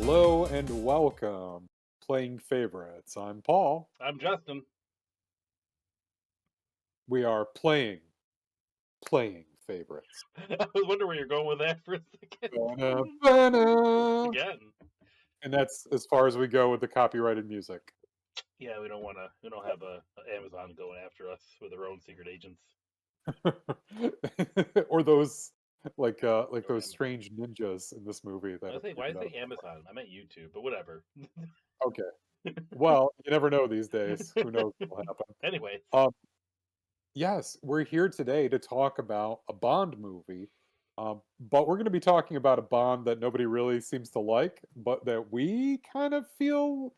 Hello and welcome. Playing favorites. I'm Paul. I'm Justin. We are playing favorites. I was wondering where you're going with that for a second. Ba-na, ba-na. Again. And that's as far as we go with the copyrighted music. Yeah, we don't want to. We don't have Amazon going after us with their own secret agents Or those like or those Amazon. strange ninjas in this movie I that was saying, why appeared did I out say of nowhere. Amazon? I meant YouTube, but whatever. Okay. Well, you never know these days. Who knows what will happen. Anyways, Um, Yes, we're here today to talk about a Bond movie, but we're going to be talking about a Bond that nobody really seems to like, but that we kind of feel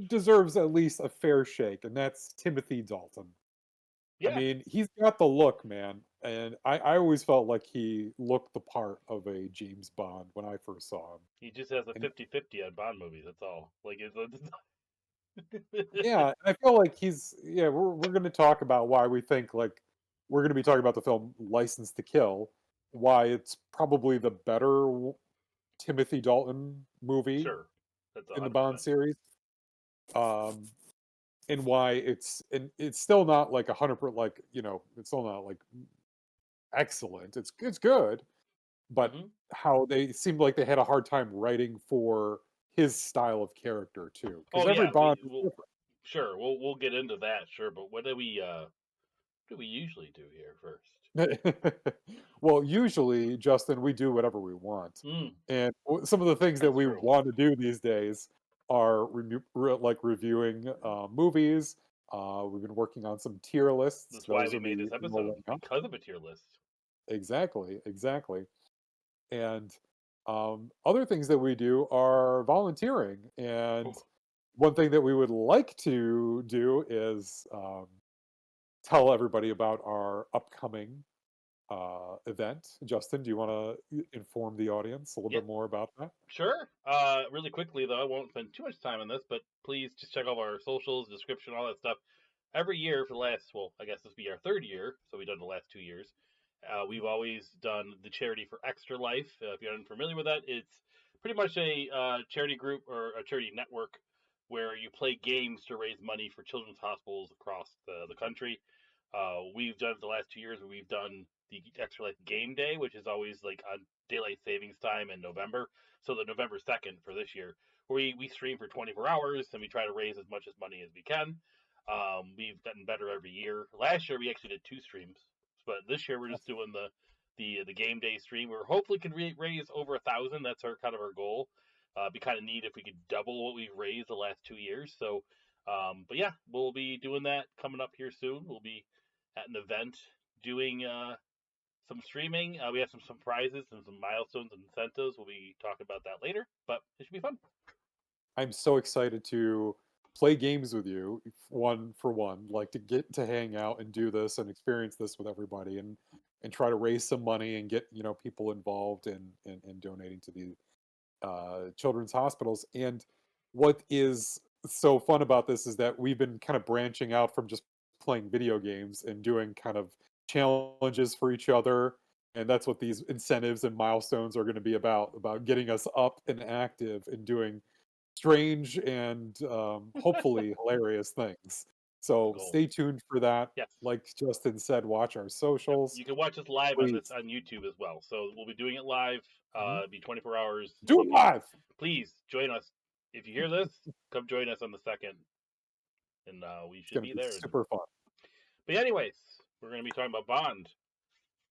deserves at least a fair shake, and that's Timothy Dalton. I yeah, mean, he's got the look, man, and I always felt like he looked the part of a James Bond when I first saw him. he just has a And 50-50 on Bond movies. That's all. Like, yeah, I feel like yeah, we're going to talk about why we think like we're going to be talking about the film License to Kill, why it's probably the better Timothy Dalton movie sure, that's in the 100%. Bond series. Um and why it's still not like 100% like, it's still not like excellent. It's good, but Hmm. how they seemed like they had a hard time writing for his style of character too, because Oh every yeah, Bond we is will. Sure, we'll get into that. Sure, but what do we usually do here first? different. Well, usually, Justin, we do whatever we want, Mm, and some of the things that that's we true. want to do these days are like reviewing movies. We've been working on some tier lists; That's why those we will made be this episode rolling up. because of a tier list. Exactly, exactly. And other things that we do are volunteering. And Oh, one thing that we would like to do is tell everybody about our upcoming event. Justin, do you want to inform the audience a little yeah, bit more about that? sure. Really quickly though, I won't spend too much time on this, but please just check out our socials, description, all that stuff. Every year for the last, well, I guess this will be our third year, so we've done the last 2 years. We've always done the charity for Extra Life. If you're unfamiliar with that, it's pretty much a charity group or a charity network where you play games to raise money for children's hospitals across the country. We've done it the last 2 years where we've done the Extra Life Game Day, which is always like on daylight savings time in November. So the November 2nd for this year, where we stream for 24 hours and we try to raise as much as money as we can. We've gotten better every year. Last year we actually did 2 streams, but this year we're just doing the game day stream. We're hopefully can raise over 1,000. That's our kind of our goal. Be kind of neat if we could double what we've raised the last 2 years. So, but yeah, we'll be doing that coming up here soon. We'll be at an event doing some streaming. We have some surprises and some milestones and incentives. We'll be talking about that later, but it should be fun. I'm so excited to play games with you, one for one, like to get to hang out and do this and experience this with everybody and try to raise some money and get, people involved in donating to the children's hospitals. And what is so fun about this is that we've been kind of branching out from just playing video games and doing kind of challenges for each other. And that's what these incentives and milestones are going to be about getting us up and active and doing strange and hopefully hilarious things. That's the So goal. stay tuned for that. Yes. Like Justin said, watch our Yep. socials. You can watch us live on this Please on YouTube as well. So we'll be doing it live. Mhm. Be 24 hours. Do You it can live. please join us. If you hear this, come join us on the second, and we It's should going to be be there. super fun. But anyways, we're going to be talking about Bond.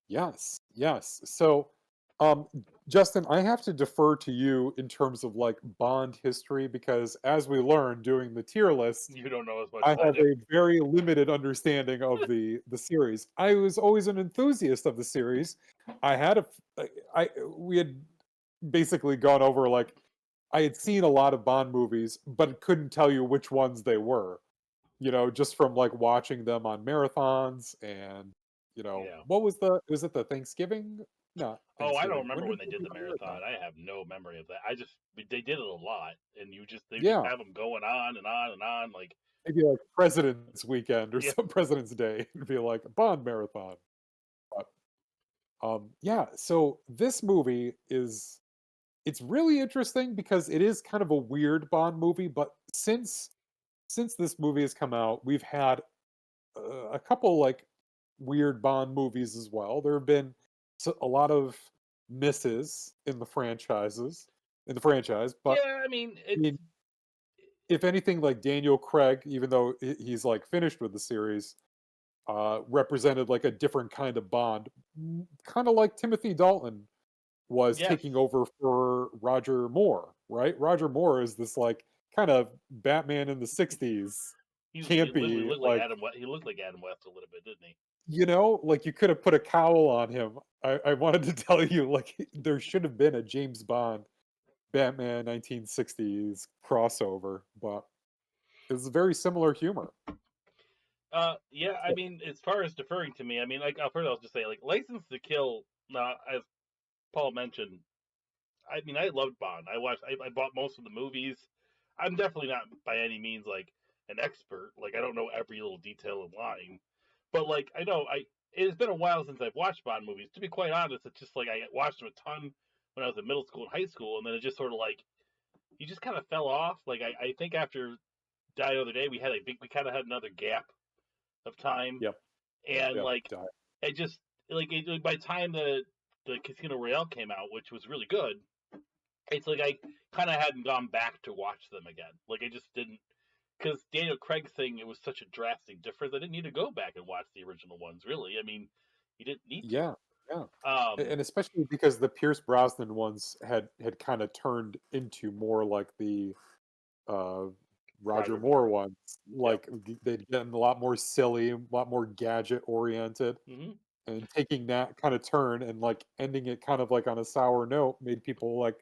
Yes, yes. So, um, Justin, I have to defer to you in terms of like Bond history because, as we learned doing the tier list, You don't know as much I as I have do. a very limited understanding of the series. I was always an enthusiast of the series. I had a, I we had basically gone over like I had seen a lot of Bond movies, but couldn't tell you which ones they were. Just from like watching them on marathons and Yeah. what was it the Thanksgiving? Not Oh, I don't Thanksgiving. When remember did when they they did do the the marathon? marathon. I have no memory of that. They did it a lot, and they just Yeah, have them going on and on and on. Like, maybe like President's Weekend or yeah, some President's Day. It'd be like a Bond marathon. But, yeah. So this movie is. it's really interesting because it is kind of a weird Bond movie, but since this movie has come out, we've had a couple like weird Bond movies as well. There have been a lot of misses in the franchise, but Yeah, I mean, I mean, if anything, like Daniel Craig, even though he's like finished with the series, represented like a different kind of Bond, kind of like Timothy Dalton was yes, taking over for Roger Moore, right? Roger Moore is this like kind of Batman in the '60s, he literally campy, looked like like Adam West. He looked like Adam West a little bit, didn't he? like you could have put a cowl on him. I wanted to tell you, like, there should have been a James Bond Batman 1960s crossover, but it's very similar humor. Yeah, I So, mean, as far as deferring to me, I mean, like first I'll just say, like, License to Kill. Now, as Paul mentioned, I mean, I loved Bond. I bought most of the movies. I'm definitely not by any means like an expert. Like, I don't know every little detail in line, but like, I know I. It's been a while since I've watched Bond movies. To be quite honest, it's just like I watched them a ton when I was in middle school and high school, and then it just sort of like you just kind of fell off. Like, I think after Die the Other Day, we kind of had another gap of time, yep, and yep, like it just by the time the Casino Royale came out, which was really good, it's like I kind of hadn't gone back to watch them again. Like I just didn't, because Daniel Craig thing, it was such a drastic difference. I didn't need to go back and watch the original ones. Really, I mean, you didn't need yeah, yeah, to. and especially because the Pierce Brosnan ones had kind of turned into more like the uh, Roger Roger Moore Moore. ones. Yep. Like they'd gotten a lot more silly, a lot more gadget oriented, Hmm. and taking that kind of turn and like ending it kind of like on a sour note made people like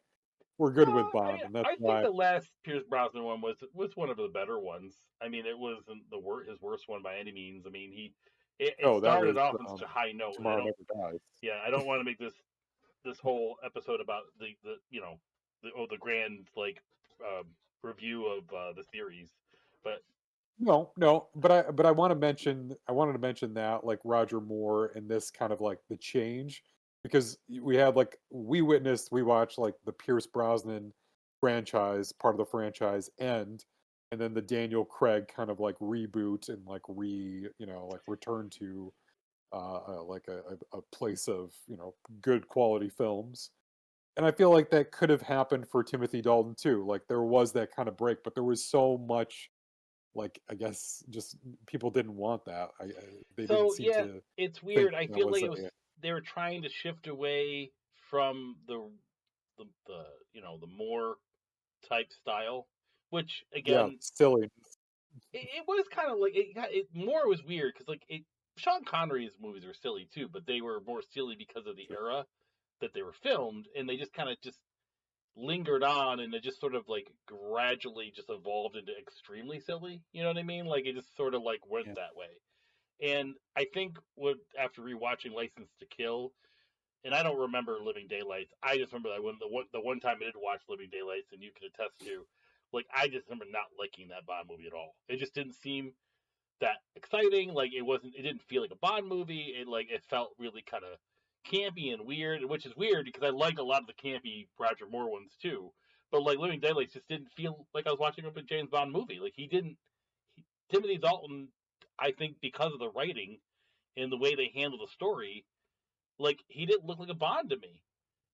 we're good with Bond, and that's I think why. the last Pierce Brosnan one was one of the better ones. I mean, it wasn't his worst one by any means. I mean, it Oh, that started was off on such a high note, and I Tomorrow don't Never Dies. yeah, I don't want to make this whole episode about the the grand like um, review of the series, but No, no, but I wanted to mention that like Roger Moore and this kind of like the change because we had like we watched like the Pierce Brosnan franchise, part of the franchise end, and then the Daniel Craig kind of like reboot and like like return to like a place of, good quality films. And I feel like that could have happened for Timothy Dalton too. Like there was that kind of break, but there was so much like, I guess just people didn't want that. They didn't so seem yeah, to it's think weird. I that feel was like a they were trying to shift away from the the more type style, which yeah, again silly. it was kind of like more was weird because like it Sean Connery's movies were silly too, but they were more silly because of the Sure. era that they were filmed, and they just kind of just lingered on, and it just sort of like gradually just evolved into extremely silly. You know what I mean? Like it just sort of like went Yeah. that way. And I think what after rewatching License to Kill, and I don't remember Living Daylights. I just remember that when the one time I did watch Living Daylights, and you can attest to, like I just remember not liking that Bond movie at all. It just didn't seem that exciting. Like it wasn't. It didn't feel like a Bond movie. It felt really kind of campy and weird, which is weird because I like a lot of the campy Roger Moore ones too. But like Living Daylights just didn't feel like I was watching a James Bond movie. Like he didn't. Timothy Dalton, I think because of the writing and the way they handled the story, like he didn't look like a Bond to me.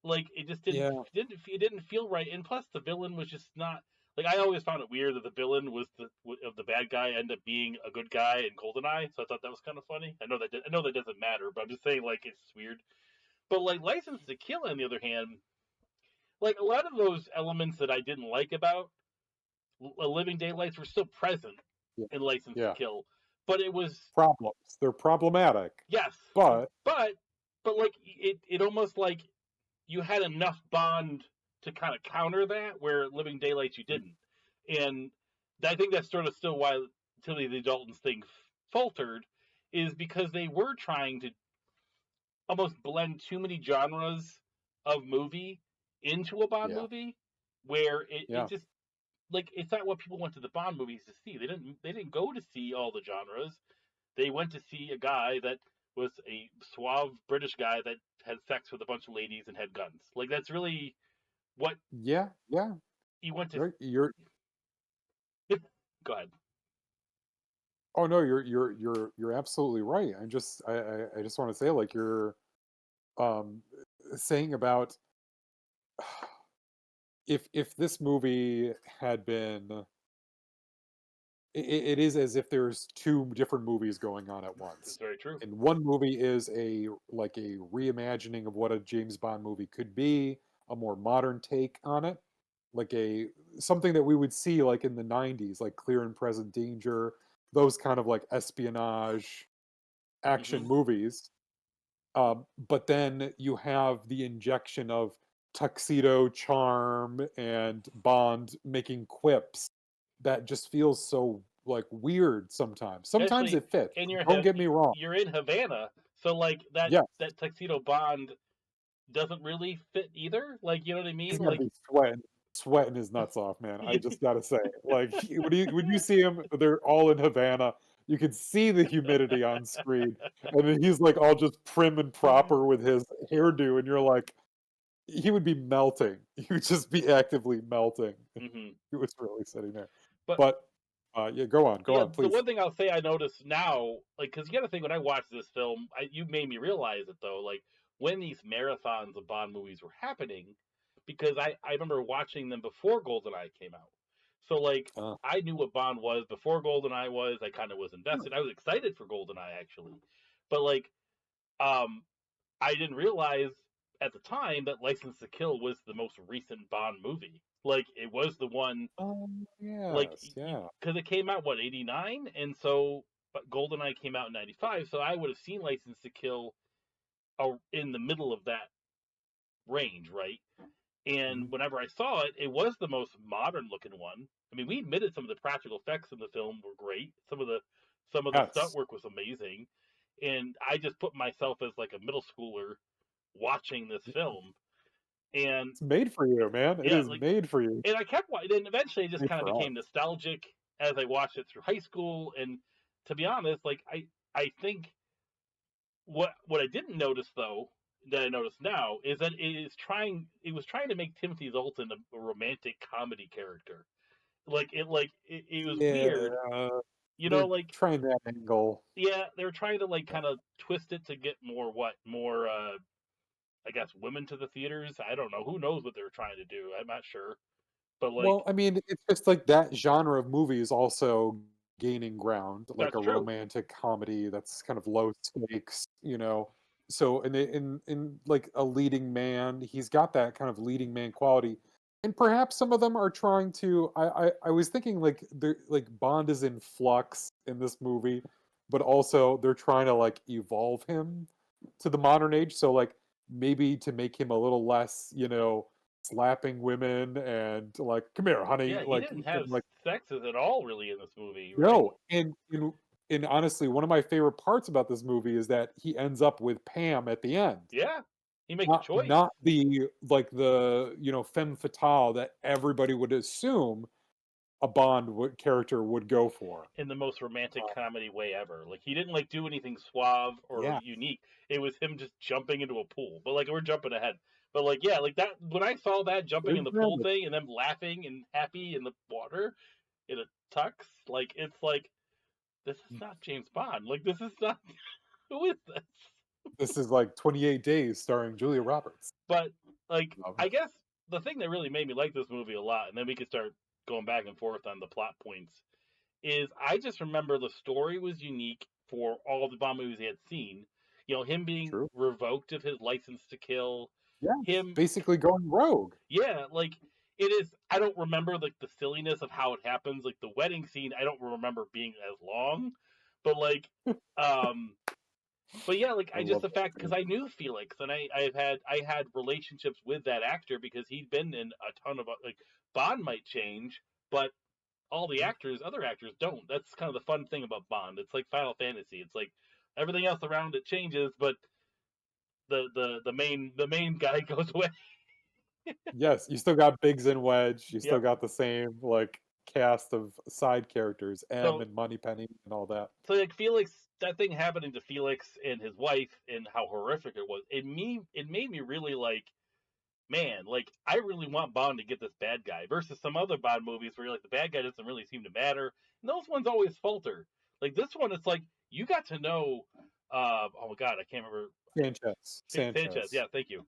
Like it just Yeah. it didn't feel right. And plus, the villain was just not like I always found it weird that the villain was the bad guy ended up being a good guy in Goldeneye. So I thought that was kind of funny. I know that doesn't matter, but I'm just saying like it's weird. But like License to Kill, on the other hand, like a lot of those elements that I didn't like about Living Daylights were still present Yeah. in License to Yeah. Kill, but it was Problems. They're problematic. yes, But but like it almost like you had enough Bond to kind of counter that, where Living Daylights you didn't, and I think that's sort of still why Timothy Dalton's thing faltered, is because they were trying to almost blend too many genres of movie into a Bond yeah. movie, where it Yeah. just like it's not what people went to the Bond movies to see. They didn't go to see all the genres. They went to see a guy that was a suave British guy that had sex with a bunch of ladies and had guns. Like that's really what Yeah, yeah. you went to. You're Go ahead. oh no, you're absolutely right. I just want to say like you're um saying about if this movie had been it is as if there's two different movies going on at It's once. very true. And one movie is a like a reimagining of what a James Bond movie could be, a more modern take on it, like a something that we would see like in the 90s, like Clear and Present Danger, those kind of like espionage action Hmm. movies. But then you have the injection of tuxedo charm and Bond making quips that just feels so like weird sometimes. Sometimes Especially it fits. in your Don't get me wrong. you're in Havana, so like Yes, that tuxedo Bond doesn't really fit either. Like, you know what I he's mean? got to Like, be sweating his nuts off, man. I just gotta say, like when you see him, they're all in Havana. You can see the humidity on screen, and then he's like all just prim and proper with his hairdo, and you're like, he would be melting. He would just be actively melting. hmm. He was really sitting there. But But, yeah, go yeah, on, the please. one thing I'll say I noticed now, like, because you got to think when I watched this film, you made me realize it though, like when these marathons of Bond movies were happening, because I remember watching them before GoldenEye came out. So like Uh, I knew what Bond was before GoldenEye was. I kind of was sure. invested. I was excited for GoldenEye actually, but like um I didn't realize at the time that License to Kill was the most recent Bond movie. Like it was the one, like, Yes, yeah. because it came out what 89, and so but GoldenEye came out in 95, so I would have seen License to Kill in the middle of that range, right? Mhm. And whenever I saw it, it was the most modern looking one. I mean, we admitted some of the practical effects in the film were great. Some of the stunt Yes. work was amazing, and I just put myself as like a middle schooler watching this Yeah. film, and It's made for you, man. It yeah, is like, made for you. and I kept watching. Then eventually, it just Made kind of for became us. nostalgic as I watched it through high school. And to be honest, like I think what I didn't notice though that I notice now is that it was trying to make Timothy Dalton a romantic comedy character. It was weird, Yeah, you know. they're Like, trying that angle. yeah, they were trying to like Yeah. kind of twist it to get more I guess women to the theaters. I don't know. Who knows what they were trying to do? I'm not sure. But like, Well, I mean, it's just like that genre of movie is also gaining ground, like that's a true. romantic comedy that's kind of low stakes, you know. So in like a leading man, he's got that kind of leading man quality. And perhaps some of them are trying to I was thinking like they're like Bond is in flux in this movie, but also they're trying to like evolve him to the modern age. So like maybe to make him a little less, slapping women and like, "Come here, honey," Yeah, he like, didn't and have like sexes at all really in this movie, right? no, and honestly, one of my favorite parts about this movie is that he ends up with Pam at the end. Yeah, he makes a Not choice the like the, femme fatale that everybody would assume a Bond character would go for. in the most romantic Uh, comedy way ever. Like he didn't like do anything suave or yeah, unique. It was him just jumping into a pool. But like we're jumping ahead. But like yeah, like that when I saw that jumping in there's the pool that. thing and them laughing and happy in the water in a tux, like it's like this is not James Bond. Like this is not who is this? This is like 28 Days starring Julia Roberts. But like Um, I guess the thing that really made me like this movie a lot, and then we could start going back and forth on the plot points, is I just remember the story was unique for all the Bond movies he had seen. You know, him being True. revoked of his license to kill, Yes, him, basically going rogue. yeah, like it is. I don't remember like the silliness of how it happens. Like the wedding scene, I don't remember being as long, but like, um, but yeah, like I I just love the that fact because scene. I knew Felix and I had relationships with that actor because he'd been in a ton of like Bond might change, but all the actors, other actors don't. That's kind of the fun thing about Bond. It's like Final Fantasy. It's like everything else around it changes, but the main guy goes away. Yes, you still got Biggs and Wedge, you still Yep. got the same, like, cast of side characters, M So and Moneypenny and all that. so like Felix, that thing happening to Felix and his wife and how horrific it was. It made me really like. man, like I really want Bond to get this bad guy versus some other Bond movies where you're like the bad guy doesn't really seem to matter. And those ones always falter. Like this one, it's like you got to know. Oh my God, I can't remember. Sanchez. Sanchez. Sanchez. Yeah, thank you.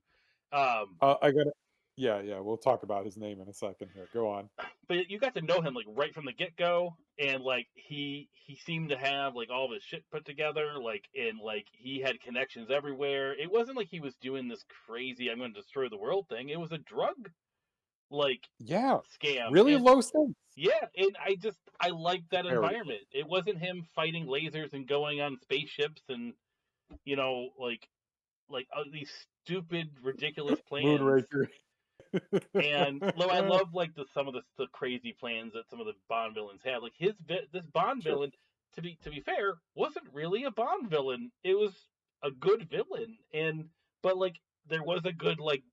Um, I got to Yeah, we'll talk about his name in a second here. Go on. but you got to know him like right from the get go, and like he seemed to have like all of his shit put together, like and like he had connections everywhere. It wasn't like he was doing this crazy "I'm going to destroy the world" thing. It was a drug like Yeah. scam, Really and low stakes. yeah, and I liked that Very. environment. It wasn't him fighting lasers and going on spaceships and these stupid ridiculous plans. Moonraker. And though I love like some of the crazy plans that some of the Bond villains had, like this Bond Sure. villain, to be fair, wasn't really a Bond villain. It was a good villain, but like there was a good like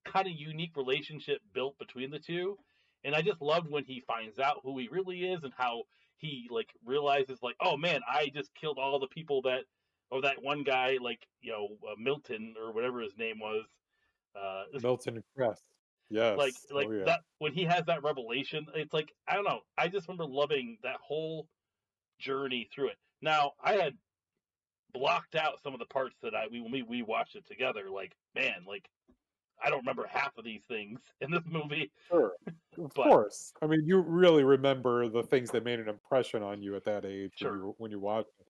kind of unique relationship built between the two, and I just loved when he finds out who he really is and how he like realizes like, oh man, I just killed all the people that one guy like Milton or whatever his name was. Milton Crest. like Yes. like Oh yeah. that when he has that revelation, it's like I don't know. I just remember loving that whole journey through it. Now I had blocked out some of the parts that we watched it together. Like man, like I don't remember half of these things in this movie, Sure. Of but course. I mean, you really remember the things that made an impression on you at that age sure. when you watched it.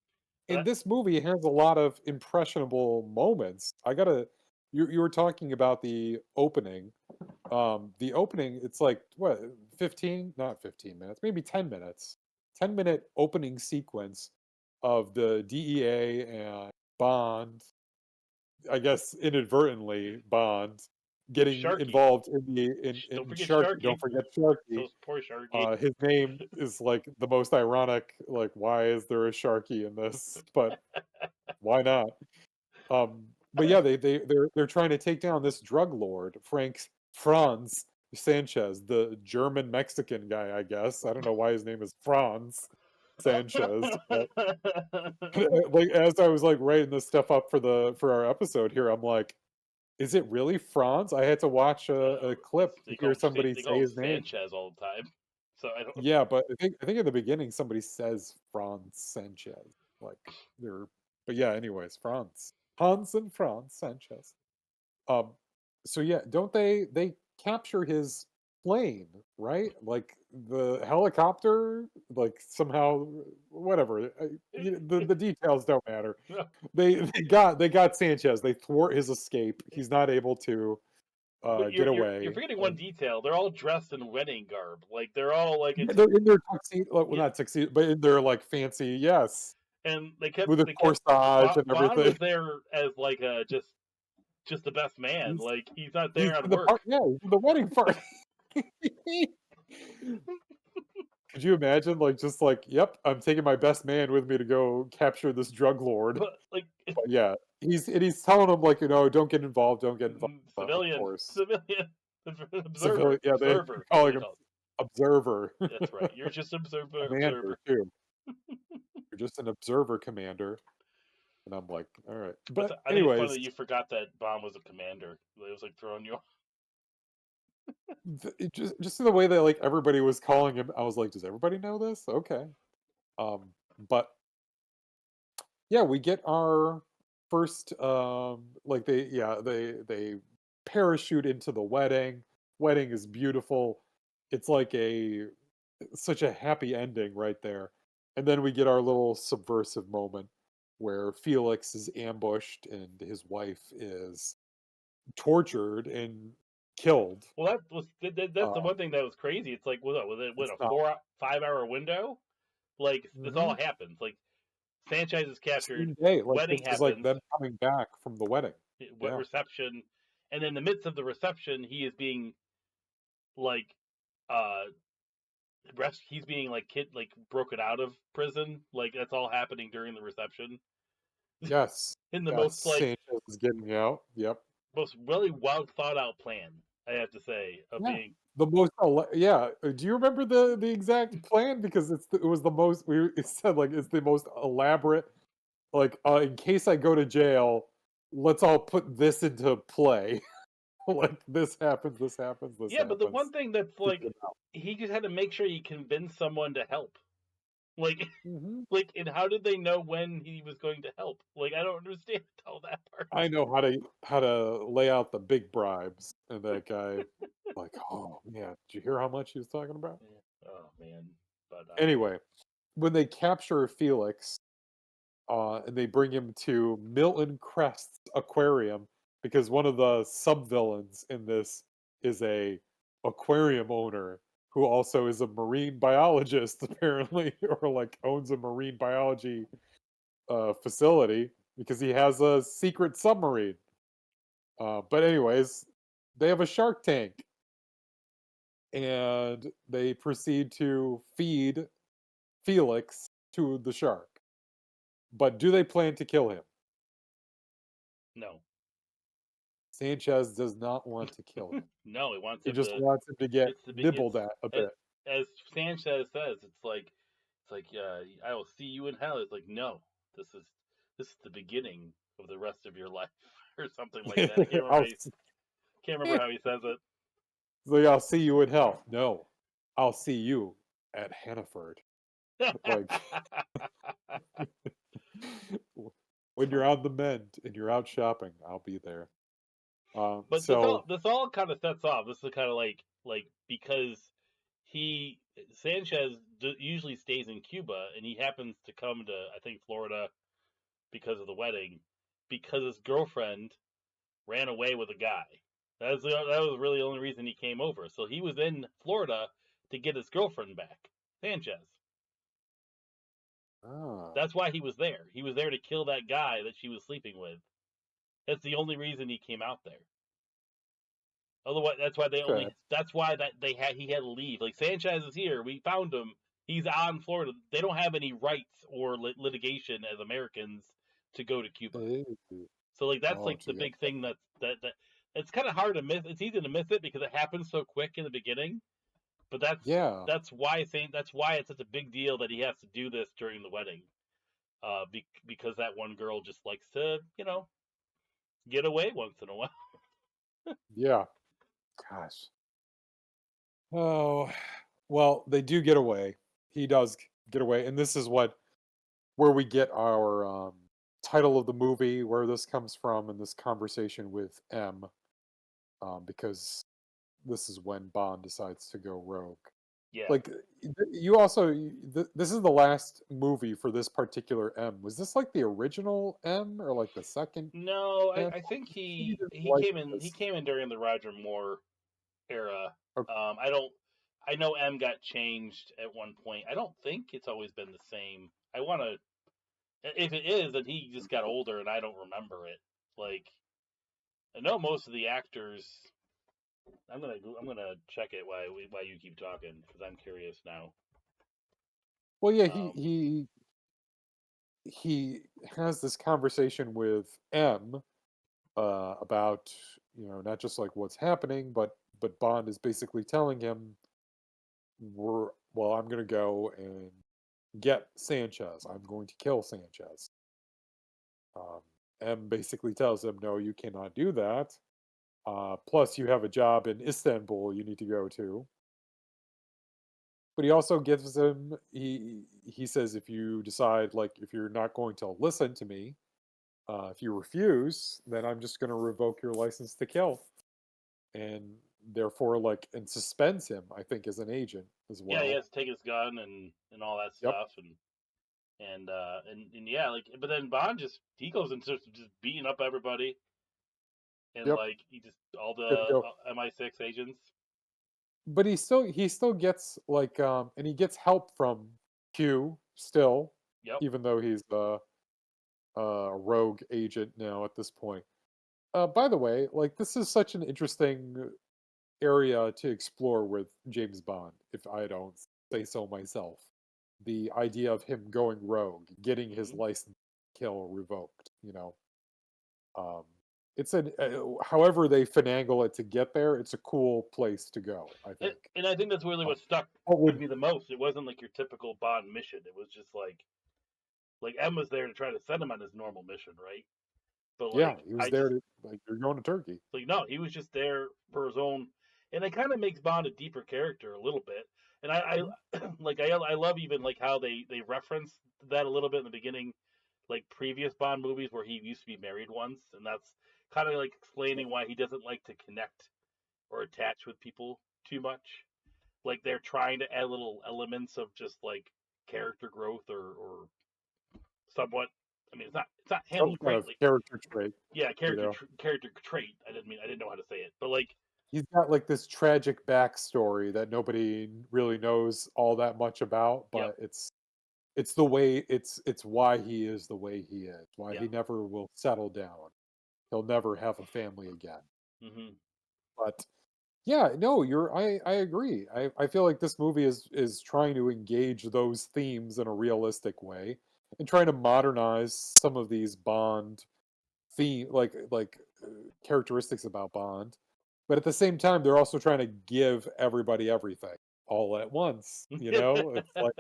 And But this movie has a lot of impressionable moments. You were talking about the opening. The opening, it's like what, 15, not 15 minutes, maybe 10 minutes. 10-minute opening sequence of the DEA and Bond, I guess inadvertently Bond getting Sharky, involved don't in forget Sharkey. Don't Sharky. forget Sharkey. So poor Sharky. His name is like the most ironic. Like, why is there a Sharky in this? But why not? But yeah, they're trying to take down this drug lord, Franz Sanchez, the German Mexican guy. I guess I don't know why his name is Franz Sanchez, but like as I was like writing this stuff up for our episode here, I'm like, is it really Franz? I had to watch a clip to hear somebody they say call him his name. Sanchez all the time. So I don't. Yeah, but I think in the beginning somebody says Franz Sanchez. Like they're but yeah, anyways, Hans and Franz Sanchez. Um so yeah, don't they capture his plane, right? Like the helicopter, like somehow whatever. The details don't matter. They got Sanchez. They thwart his escape. He's not able to But get you're away. forgetting one detail. They're all dressed in wedding garb. Like they're all like Yeah, it's they're in their tuxedo, well, yeah, not tuxedo, but in their like fancy, yes, and with a they kept corsage and Bond was everything. there as like a just the best man. He's Like he's not he's there on in the part, work. yeah, he's in the wedding party. Could you imagine, like, just like, yep, I'm taking my best man with me to go capture this drug lord. But like But yeah, he's telling him like, don't get involved, don't get involved. Of civilian, course, observer, civilian. Yeah, they're observer. That's what calling they him call it. observer, That's right. You're just commander observer. too. You're just an observer commander, and I'm like, all right. But I think it's funny anyways, that you forgot that Bond was a commander. It was like throwing you off. just in the way that like everybody was calling him, I was like, does everybody know this? Okay. But yeah, we get our first like they parachute into the wedding. Wedding is beautiful. It's like a such a happy ending right there. And then we get our little subversive moment where Felix is ambushed and his wife is tortured and killed. Well, that's the Um, one thing that was crazy. It's like, was it it's a not 5 hour window? Like this all mhm, happens. Like Sanchez is captured, same day. Like this wedding is like happens, them coming back from the wedding. Yeah. reception, and in the midst of the reception, he is being like, uh, he's being like broken out of prison. Like that's all happening during the reception Yes. in the Yes. most like Sanchez is getting out. Yep. most really well thought out plan. I have to say of Yeah. being The most yeah. Do you remember the exact plan? Because it was the most it said like it's the most elaborate, like in case I go to jail, let's all put this into play. Like this happens, this happens, this Yeah, but the one happens. thing that's Figure like, it out. he just had to make sure he convinced someone to help. Like, Mhm. like, and how did they know when he was going to help? Like, I don't understand all that part. I know how to lay out the big bribes, and that guy, like, oh man, did you hear how much he was talking about? Yeah. Oh man, but Anyway, when they capture Felix, and they bring him to Milton Crest's aquarium because one of the sub-villains in this is a aquarium owner who also is a marine biologist apparently, or like owns a marine biology facility because he has a secret submarine. But anyways, they have a shark tank and they proceed to feed Felix to the shark. But do they plan to kill him? no, Sanchez does not want to kill him. no, he wants He him just to. wants him to get It's the nibbled at a bit. as Sanchez says. I will see you in hell. It's like, no, this is this is the beginning of the rest of your life, or something like that. I can't remember. I'll, Can't remember how he says it. like, I'll see you in hell. No, I'll see you at Hannaford. Like when you're on the mend and you're out shopping, I'll be there. But So this all kind of sets off. This is kind of like because he Sanchez usually stays in Cuba, and he happens to come to, I think, Florida because of the wedding, because his girlfriend ran away with a guy. That was really the only reason he came over. So he was in Florida to get his girlfriend back, Sanchez. ah, That's why he was there. He was there to kill that guy that she was sleeping with. That's the only reason he came out there. Otherwise, that's why they okay. only. That's why that they had he had to leave. Like, Sanchez is here. We found him. He's on Florida. They don't have any rights or litigation as Americans to go to Cuba. Ooh. So like that's Oh, like to the go. big thing that it's kind of hard to miss. It's easy to miss it because it happens so quick in the beginning. But Yeah, that's why it's such a big deal that he has to do this during the wedding. Because that one girl just likes to get away once in a while. yeah. Gosh. Oh, well, they do get away. He does get away, and this is where we get our title of the movie, where this comes from, and this conversation with M, because this is when Bond decides to go rogue. Yeah. Like you also, this is the last movie for this particular M. Was this like the original M or like the second No, M? I think He didn't he like came in he this. came in during the Roger Moore era. Okay. I don't I know M got changed at one point. I don't think it's always been the same. I want to if it is, then he just got older and I don't remember it. Like, I know most of the actors. I'm gonna check it while you keep talking because I'm curious now. Well, yeah, he Um, he he has this conversation with M about not just like what's happening, but Bond is basically telling him, I'm going to go and get Sanchez. I'm going to kill Sanchez. Um, M basically tells him, no, you cannot do that. Plus, you have a job in Istanbul you need to go to. But he also gives him he says if you decide like if you're not going to listen to me, if you refuse, then I'm just going to revoke your license to kill, and therefore like and suspends him. I think as an agent as yeah, he well. has to take his gun and all that Yep. stuff and yeah, like, but then Bond just he goes into just beating up everybody and Yep. like he just all Gonna the go. MI6 agents. But he still gets like and he gets help from Q still, Yep. even though he's a rogue agent now at this point. By the way, like this is such an interesting area to explore with James Bond, if I don't say so myself. The idea of him going rogue, getting his Hmm. license to kill revoked. Um, it's however they finagle it to get there, it's a cool place to go, I think. And I think that's really Uh, what stuck what with would me the most. It wasn't like your typical Bond mission. It was just like M was there to try to send him on his normal mission, right? But Yeah, like he was I there just to like, "You're going to Turkey." like no, he was just there for his own, and it kind of makes Bond a deeper character a little bit. And Mhm. like I love even like how they reference that a little bit in the beginning, like previous Bond movies where he used to be married once, and that's kind of like Sure. explaining why he doesn't like to connect or attach with people too much. Like they're trying to add little elements of just like character growth or somewhat. I mean, it's not Some handled kind of greatly. character trait, Yeah, you know? character trait. I didn't know how to say it, but like He's got, like, this tragic backstory that nobody really knows all that much about, yep, but it's the way it's why he is the way he is, why yeah, he never will settle down. He'll never have a family again. hmm But yeah, no, I agree. I feel like this movie is trying to engage those themes in a realistic way and trying to modernize some of these Bond characteristics about Bond. But at the same time, they're also trying to give everybody everything all at once, you know? It's like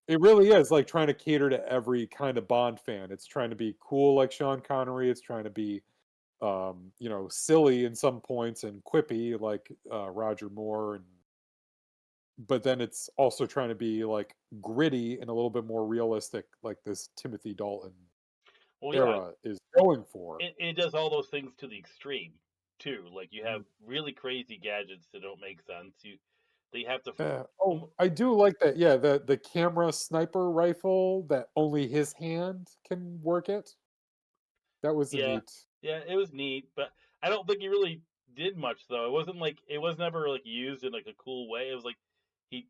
it really is like trying to cater to every kind of Bond fan. It's trying to be cool like Sean Connery, it's trying to be silly in some points and quippy like Roger Moore, and but then it's also trying to be like gritty and a little bit more realistic, like this Timothy Dalton well, yeah, era is going for. it does all those things to the extreme too. Like you have Mhm. really crazy gadgets that don't make sense. They have to. Oh, I do like that. Yeah, the camera sniper rifle that only his hand can work it. That was a Yeah, neat. yeah, it was neat, but I don't think he really did much though. It wasn't like it was never like used in like a cool way. It was like he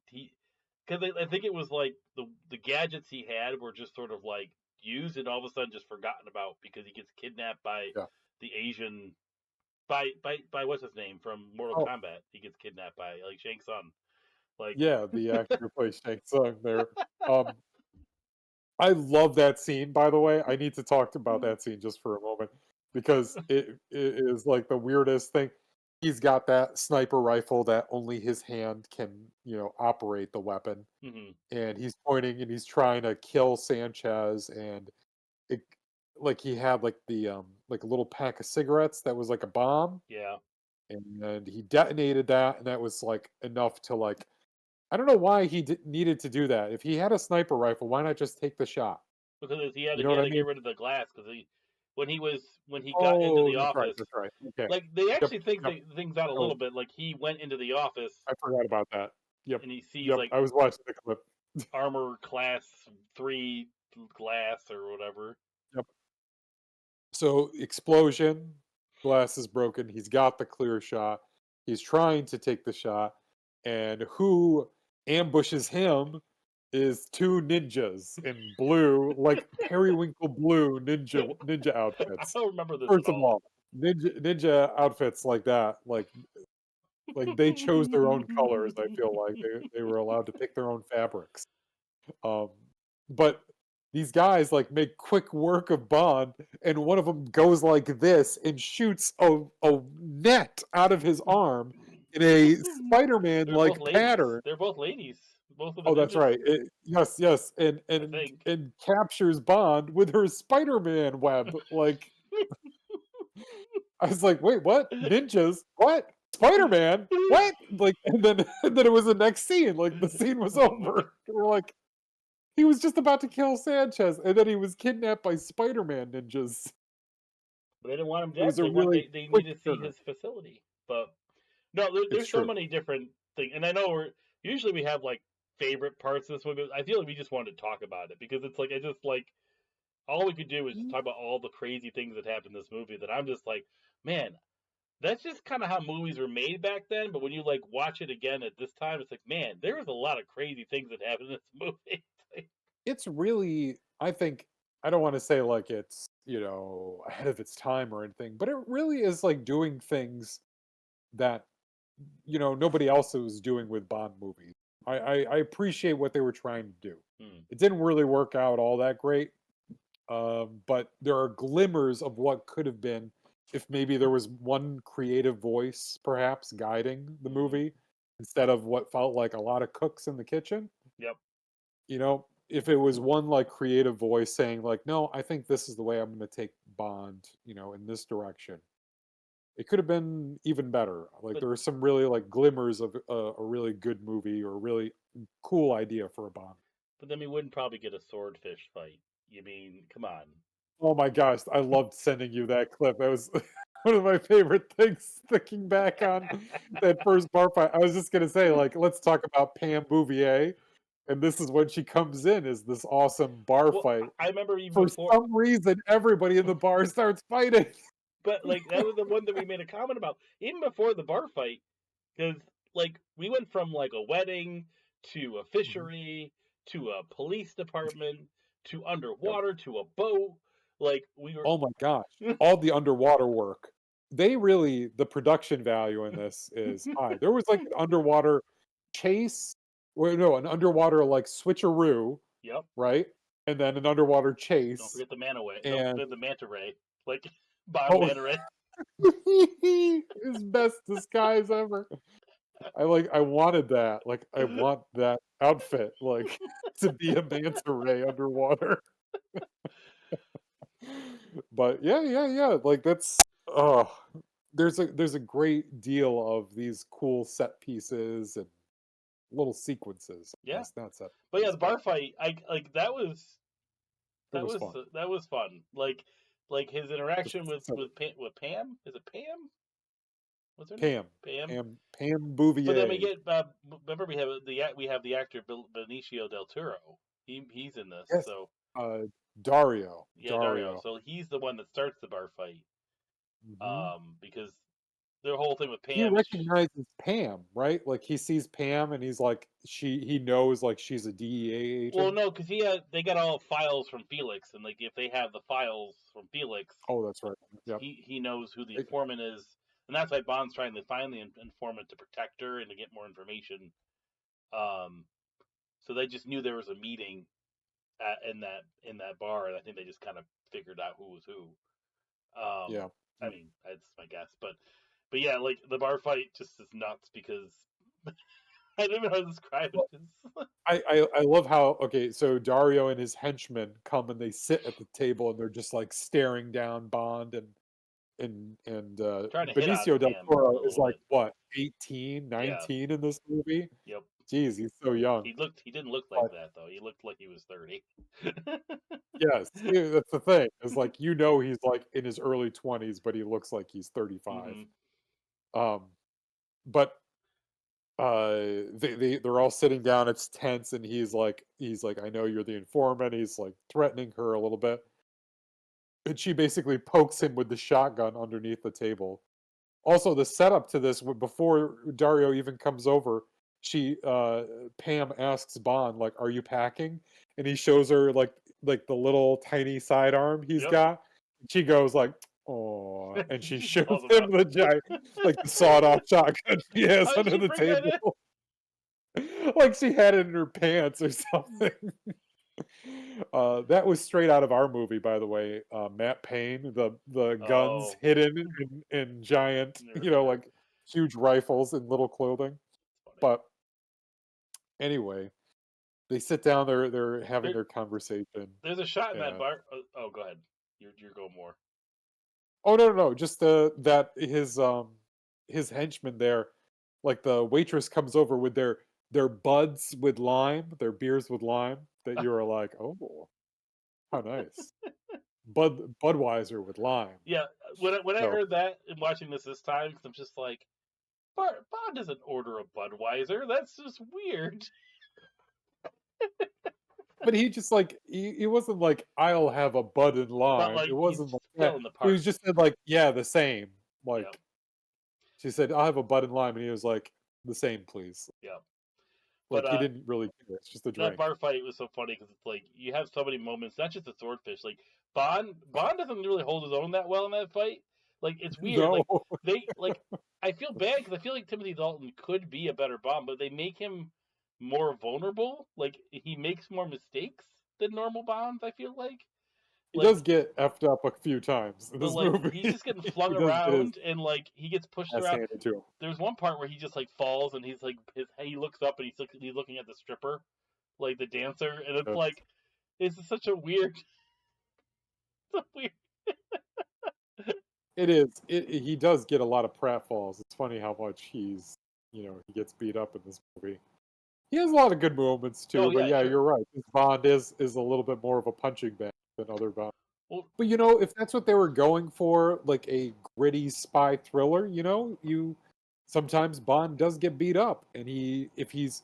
because I think it was like the gadgets he had were just sort of like used and all of a sudden just forgotten about because he gets kidnapped by Yeah. the Asian by what's his name from Mortal Oh, Kombat. He gets kidnapped by like Shang Tsung. Like yeah, the actor who plays Shang Tsung there. Um, I love that scene, by the way. I need to talk about that scene just for a moment because it is like the weirdest thing. He's got that sniper rifle that only his hand can, operate the weapon, hmm and he's pointing and he's trying to kill Sanchez, and it like he had like a little pack of cigarettes that was like a bomb, yeah, and he detonated that, and that was like enough to like I don't know why needed to do that. If he had a sniper rifle, why not just take the shot? because You know he what had I to mean? get rid of the glass because when he got into Oh, the office. that's right. Okay. Like they Yep, actually think yep. things out a little Oh, bit. Like he went into the office I forgot about that. Yep, and he sees yep. like I was watching the clip. armor class 3 glass or whatever. Yep. So explosion, glass is broken. He's got the clear shot. He's trying to take the shot, and who ambushes him is two ninjas in blue, like periwinkle blue ninja I outfits. don't remember this at First of all. all, ninja outfits like that, like they chose their own colors. I feel like they were allowed to pick their own fabrics. Um, but these guys like make quick work of Bond, and one of them goes like this and shoots a net out of his arm in a Spider-Man They're both like ladies. pattern. They're both ladies. Both of the Oh, that's ninjas, right. Yes, yes, and I and think. and captures Bond with her Spider-Man web. Like I was like, wait, what? Ninjas? What? Spider-Man? What? Like, and then and then it was the next scene. Like the scene was over. We're like, he was just about to kill Sanchez, and then he was kidnapped by Spider-Man ninjas. But they didn't want him It was dead. a really They need quick to see turn. his facility. But no, It's there's so true. many different things, and I know we're usually we have like favorite parts of this movie. I feel like we just wanted to talk about it because it's like I just like all we could do is just Mm, talk about all the crazy things that happened in this movie that I'm just like, man, that's just kind of how movies were made back then. But when you like watch it again at this time, it's like, man, there was a lot of crazy things that happened in this movie. it's really, I think, I don't want to say like it's, ahead of its time or anything, but it really is like doing things that, nobody else was doing with Bond movies. I appreciate what they were trying to do. Hmm. It didn't really work out all that great, but there are glimmers of what could have been if maybe there was one creative voice perhaps guiding the Hmm. movie instead of what felt like a lot of cooks in the kitchen. Yep. You know, if it was one like creative voice saying like, no, I think this is the way I'm going to take Bond, in this direction. It could have been even better. Like But there were some really like glimmers of a really good movie or a really cool idea for a Bond. but then we wouldn't probably get a swordfish fight. You mean, come on. Oh my gosh, I loved sending you that clip. That was one of my favorite things thinking back on that first bar fight. I was just gonna say, like, let's talk about Pam Bouvier, and this is when she comes in, is this awesome bar Well, fight. I remember even For before, some reason, everybody in the bar starts fighting. but like that was the one that we made a comment about even before the bar fight, because like we went from like a wedding to a Mhm. fishery to a police department to Yep. underwater to a boat. Like we were, Oh my gosh, all the underwater work. They really the production value in this is high. There was, like, an underwater chase well, no, an underwater, like, switcheroo, yep. right? And then an underwater Don't chase, forget the manta ray. Don't and forget the manta ray. Like Bond oh, manta ray. his best disguise ever. I wanted that, like, I want that outfit, like, to be a manta ray underwater. But yeah, yeah, yeah, like, that's oh, there's a great deal of these cool set pieces and little sequences, I Yeah, guess, not set but yeah, pieces, the but bar fight. I like that was it was fun. that was fun. Like his Just interaction with silly. Pam. Is it Pam? What's her name? Pam, Pam. Pam But then we Bouvier. get remember we have the actor Benicio Del Toro. He's in this, Yes, so uh, Dario, yeah, Dario. Dario. So he's the one that starts the bar fight. Mhm. Because the whole thing with He Pam is recognizes Pam, right? Like, he sees Pam and he's like he knows, like, she's a DEA well, agent? no, because they got all files from Felix, and like if they have the files from Felix, Oh, that's right. Yep. he knows who the It informant is, and that's why Bond's trying to find the informant to protect her and to get more information. Um, so they just knew there was a meeting in that bar, and I think they just kind of figured out who was who. yeah. I mean, that's my guess, but yeah, like the bar fight just is nuts because I don't know how to describe it. Well, I love how okay, so Dario and his henchmen come and they sit at the table and they're just, like, staring down Bond and Trying to hit on Benicio del Pam a Toro is, little like, bit. what, 18, Yeah. 19 in this movie? Yep. Jeez, he's so young. He didn't look like But that though. He looked like he was 30. yes, yeah, that's the thing. It's like, he's, like, in his early 20s, but he looks like he's 35. hmm Um, but, they're all sitting down, it's tense, and he's like, "I know you're the informant." He's, like, threatening her a little bit, and she basically pokes him with the shotgun underneath the table. Also, the setup to this before Dario even comes over, Pam asks Bond, like, "Are you packing?" And he shows her like the little tiny sidearm he's Yep. got. She goes like, "Oh," and she She shows calls him him out. the giant, like the sawed-off shotgun she has How did under she the forget table, it? like she had it in her pants or something. That was straight out of our movie, by the way. Matt Payne, the guns Oh, hidden in giant, yeah, like huge rifles in little clothing. it's funny. But anyway, they sit down. They're having There, their conversation, there's a shot in that and bar. Oh, go ahead. You're going more. oh no, no, no, just that his henchman there, like the waitress comes over with their buds with lime, their beers with lime. That you are like, oh, how nice. Budweiser with lime. Yeah, when I So, heard that and watching this time, because I'm just like, Bond doesn't order a Budweiser. That's just weird. but he just like he wasn't like, "I'll have a bud and But lime." It like he's wasn't like just that. filling the He was party. just said like, "Yeah, the same." Yep. Like, she said, "I'll have a bud and lime," and he was like, "The same, please." Yep. But Like, he didn't really care, it's just a that drink. bar fight was so funny because it's like you have so many moments, not just the swordfish. Like Bond doesn't really hold his own that well in that fight. Like it's weird. No. Like they like I feel bad because I feel like Timothy Dalton could be a better Bond, but they make him more vulnerable. Like he makes more mistakes than normal Bonds. I feel He like does get effed up a few times in but this like movie. he's just getting flung He does get his around and like he gets pushed ass around. handed to him. There's one part where he just like falls and he's like he looks up and he's looking at the stripper like the dancer, and it's That's, like it's such a weird, so weird. it is. He does get a lot of pratfalls. It's funny how much he gets beat up in this movie. He has a lot of good moments Oh too, but yeah, yeah, sure. you're right. His Bond is a little bit more of a punching bag than other Bond. Well, But if that's what they were going for, like a gritty spy thriller, you sometimes Bond does get beat up, and if he's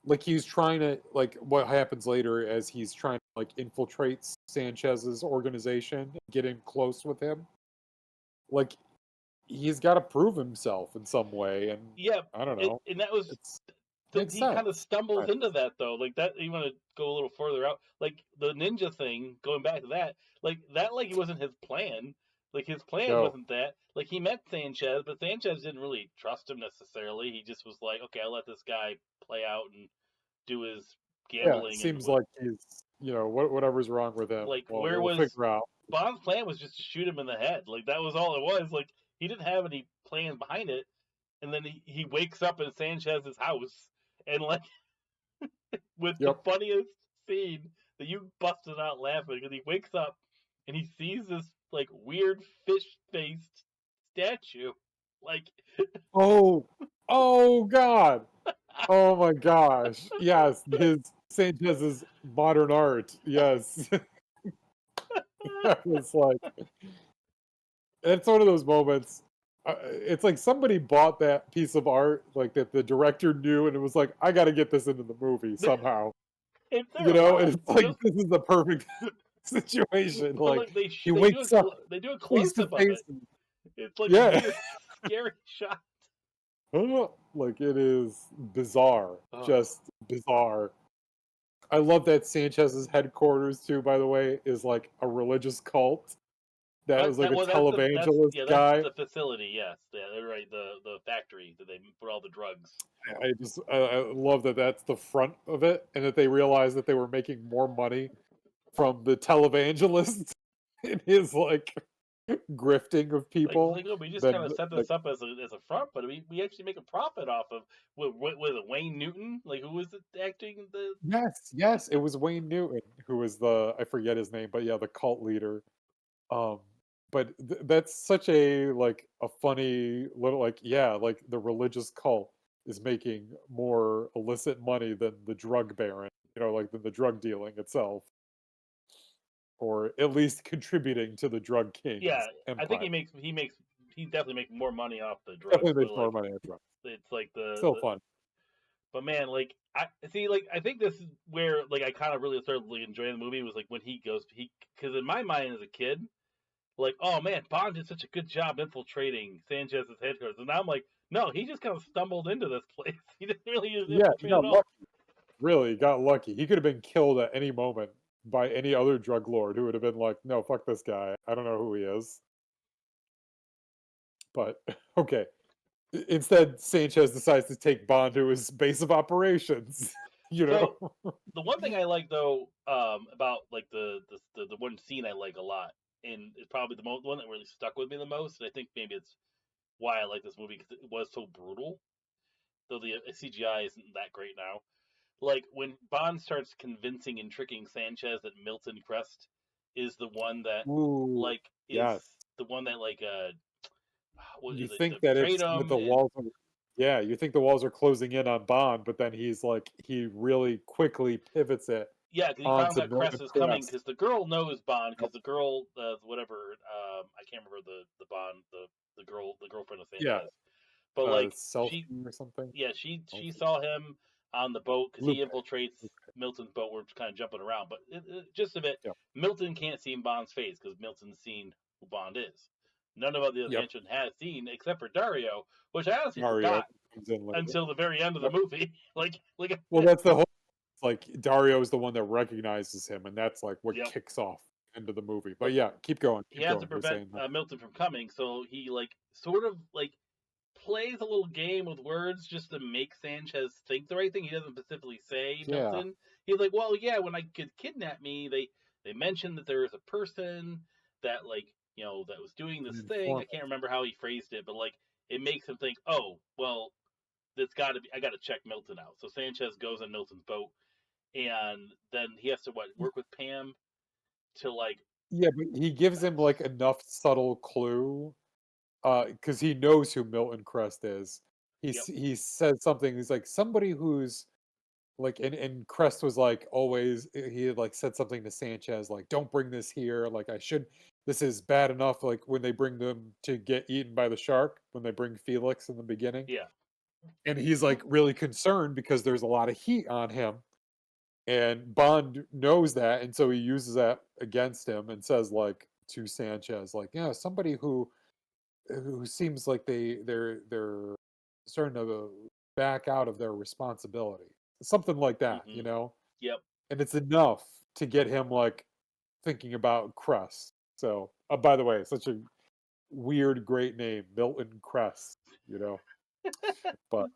like he's trying to like what happens later as he's trying to like infiltrate Sanchez's organization and get in close with him, like he's got to prove himself in some way, and yeah, I don't know, and that was it's makes he kind of sense. stumbles Right. into that though. Like that, you want to go a little further out, like the ninja thing. Going back to that, like it wasn't his plan. Like his plan No, wasn't that. Like he met Sanchez, but Sanchez didn't really trust him necessarily. He just was like, okay, I'll let this guy play out and do his yeah, it gambling and seems like he's whatever's wrong with him. like Well, where we'll was figure out. Bond's plan was just to shoot him in the head. Like that was all it was. Like he didn't have any plan behind it. And then he wakes up in Sanchez's house and like with the Yep. funniest scene that you busted out laughing because he wakes up and he sees this like weird fish faced statue. Like Oh, oh God. Oh my gosh. Yes, his Sanchez's modern art. Yes. That was like it's one of those moments. It's like somebody bought that piece of art, like that the director knew, and it was like, I got to get this into the movie somehow. it's there a lot. And it's like this is the perfect situation. Or Like like he wakes up they do a face close to up of face. it. It's like a Yeah, weird scary shot. like it is bizarre, Oh, just bizarre. I love that Sanchez's headquarters too. By the way, is like a religious cult that was like a televangelist that's guy. the facility. Yes, yeah, they're right. The factory that they put all the drugs. I love that that's the front of it, and that they realized that they were making more money from the televangelist in his like grifting of people Oh, we just kind than of set like this up as a front, but we actually make a profit off of with Wayne Newton. Like who was it acting the? yes, it was Wayne Newton who was the I forget his name, but yeah, the cult leader. Um, but that's such a like a funny little like yeah, like the religious cult is making more illicit money than the drug baron, like than the drug dealing itself, or at least contributing to the drug king's Yeah, I think empire. he definitely makes more money off the drugs, Definitely but makes more like money on drugs. it's like Still the fun. but man, like I see, like I think this is where like I kind of really started like enjoying the movie was like when he goes because in my mind as a kid, like oh man, Bond did such a good job infiltrating Sanchez's headquarters, and now I'm like no, he just kind of stumbled into this place. He didn't really Yeah, he infiltrate at got all. lucky. Really got lucky. He could have been killed at any moment by any other drug lord who would have been like, "No, fuck this guy. I don't know who he is." But okay. Instead, Sanchez decides to take Bond to his base of operations. you So know? the one thing I like though about like the one scene I like a lot, and it's probably the one that really stuck with me the most, and I think maybe it's why I like this movie because it was so brutal. Though the CGI isn't that great now. Like when Bond starts convincing and tricking Sanchez that Milton Crest is the one that Ooh, like is yes. the one that like what You is it think that that betrayed it's that him the and walls are yeah, you think the walls are closing in on Bond, but then he really quickly pivots it yeah, because he found onto out Crest Milton is coming Crest. because the girl knows Bond Yep. because the girl whatever I can't remember the Bond the girlfriend of Yeah, Sanchez, but like she selfie or something. yeah, Oh, she saw him on the boat because he Lupe. infiltrates Milton's boat. We're kind of jumping around, but just a bit. Yep. Milton can't see Bond's face because Milton's seen who Bond is. None of the other Yep. henchmen has seen except for Dario, which I honestly Mario forgot comes in later. until the very end of the Yep. movie. like Well, that's the whole like Dario is the one that recognizes him, and that's like what yep. kicks off into the movie. But But yeah, keep going, he keep has to going. You're prevent saying that. Milton from coming, so he like sort of like plays a little game with words just to make Sanchez think the right thing. He doesn't specifically say Yeah. Milton. He's like, well, yeah, when I could kidnap me, they mentioned that there is a person that like that was doing An this thing. I informant. can't remember how he phrased it, but like it makes him think, oh, well, that's got to be. I got to check Milton out. So Sanchez goes on Milton's boat and then he has to work with Pam to like. Yeah, but he gives him, like, enough subtle clue, because he knows who Milton Crest is. Yep. He said something, he's like, "Somebody who's" like, and Crest was, like, always he had, like, said something to Sanchez, like, "Don't bring this here, like, I should this is bad enough," like, when they bring them to get eaten by the shark, when they bring Felix in the beginning, Yeah. and he's, like, really concerned because there's a lot of heat on him, and Bond knows that, and so he uses that against him and says, like, to Sanchez, like, "Yeah, somebody who seems like they're starting to back out of their responsibility." Something like that, you Hmm. know? Yep. And it's enough to get him, like, thinking about Crest. So, by the way, such a weird, great name, Milton Crest, you know? But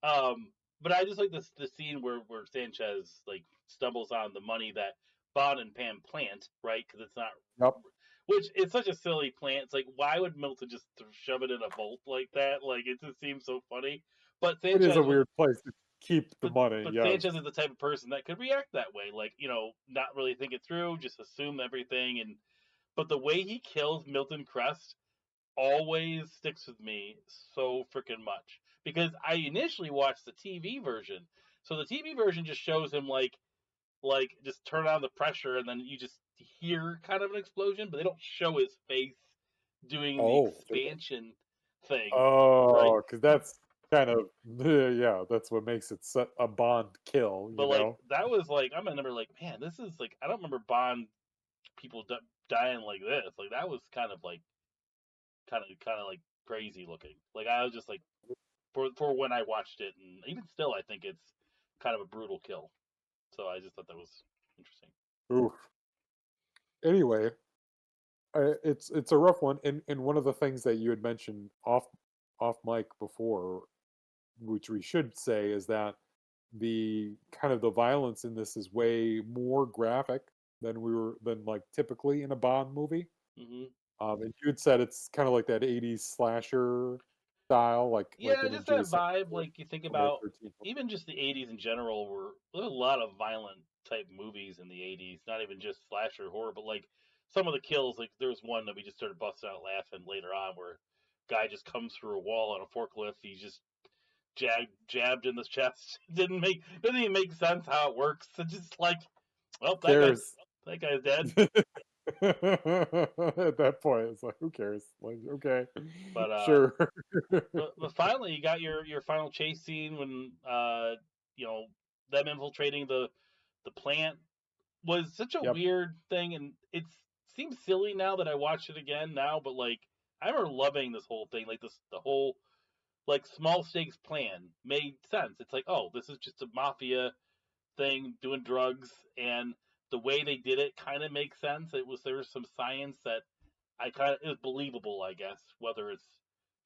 Um, but I just like this the scene where Sanchez like stumbles on the money that Bond and Pam plant, right? Because it's not, yep, which it's such a silly plant. It's like why would Milton just shove it in a vault like that? Like it just seems so funny. But it is a Sanchez was, weird place to keep the but money, but yes. Sanchez is the type of person that could react that way, like not really think it through, just assume everything. And but the way he kills Milton Crest always sticks with me so freaking much because I initially watched the TV version. So the TV version just shows him like just turn on the pressure and then you just hear kind of an explosion, but they don't show his face doing the Oh, expansion thing, right? oh, because that's kind of yeah, that's what makes it a Bond kill, But you like know? that was like I remember like man, this is like I don't remember Bond people dying like this. Like that was kind of like crazy looking. Like I was just like for when I watched it, and even still, I think it's kind of a brutal kill. So I just thought that was interesting. Oof. Anyway, it's a rough one, and one of the things that you had mentioned off mic before, which we should say, is that the kind of the violence in this is way more graphic than like typically in a Bond movie. Hmm. And you had said it's kind of like that '80s slasher style, like Yeah, an just that adjacent vibe. Like you think Friday about the 13th. even just the '80s in general, were there were a lot of violent type movies in the '80s. Not even just slasher horror, but like some of the kills. Like there was one that we just started busting out laughing later on, where guy just comes through a wall on a forklift. He's just jabbed in the chest. Doesn't even make sense how it works. It's just like, well, Cares? that guy's dead. At that point, it's like, who cares? Like, okay, But sure. but finally you got your final chase scene when you know them infiltrating the plant was such a Yep, weird thing, and it seems silly now that I watched it again now, but like I remember loving this whole thing, like this the whole like small stakes plan made sense. It's like, oh, this is just a mafia thing doing drugs, and the way they did it kind of makes sense. There was some science that I kind of it was believable, I guess, whether it's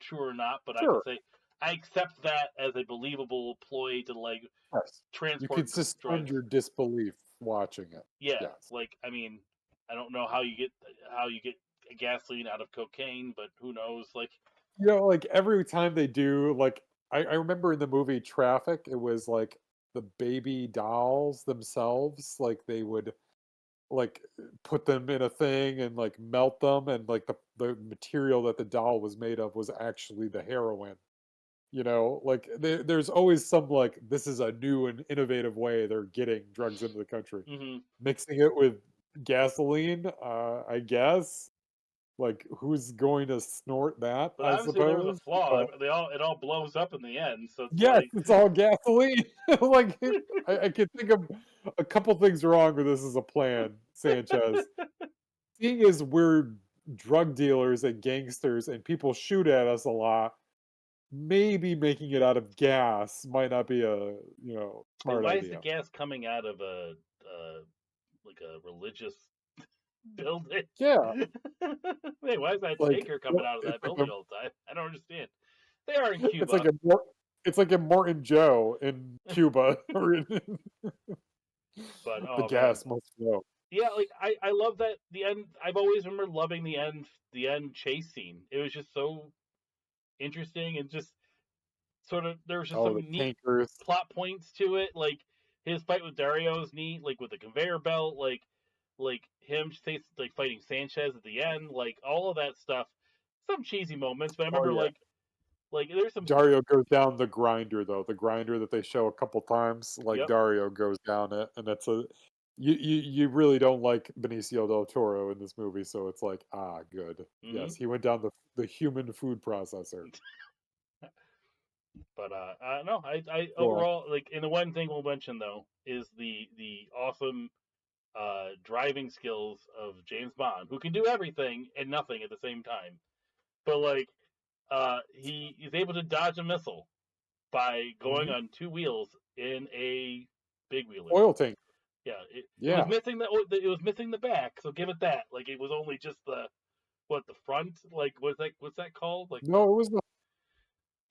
true or not. But I could sure. say I accept that as a believable ploy to like Yes, you transport could suspend drugs. your disbelief watching it. Yeah, Yes, like I mean, I don't know how you get gasoline out of cocaine, but who knows? Like, like every time they do, like I remember in the movie Traffic, it was like the baby dolls themselves, like they would like put them in a thing and like melt them, and like the material that the doll was made of was actually the heroin. Like there's always some like this is a new and innovative way they're getting drugs into the country. hmm. Mixing it with gasoline, I guess. Like who's going to snort that, But I obviously there was a suppose? flaw. But It all blows up in the end, so it's yes, like, it's all gasoline. Like I can think of a couple things wrong with this as a plan, Sanchez. Seeing as we're drug dealers and gangsters and people shoot at us a lot, maybe making it out of gas might not be a, wait, smart why is the idea. gas coming out of a like a religious building? Yeah, Wait, why is that like, shaker coming well, out of it's that like building all the time? I don't understand. They are in it's like Cuba, a it's like a Morton Joe in Cuba, or but the oh man, gas must flow. yeah, like I love that the end. I've always remembered loving the end chase scene. It was just so interesting and just sort of there was just Oh, the some neat tankers. plot points to it, like his fight with Dario is neat, like with the conveyor belt, like him like fighting Sanchez at the end, like all of that stuff. Some cheesy moments, but I Oh remember yeah. like there's some. Dario goes down the grinder though. The grinder that they show a couple times, like Yep. Dario goes down it, and that's a you really don't like Benicio del Toro in this movie, so it's like good. Hmm. Yes, he went down the human food processor. But no, I Go on. overall like, and the one thing we'll mention though is the awesome driving skills of James Bond, who can do everything and nothing at the same time. But like, he is able to dodge a missile by going Mhm. on two wheels in a big wheeler. Oil tank. Yeah, it was Yeah. missing the back, so give it that. Like it was only just the front. Like what's that called? Like No, it was the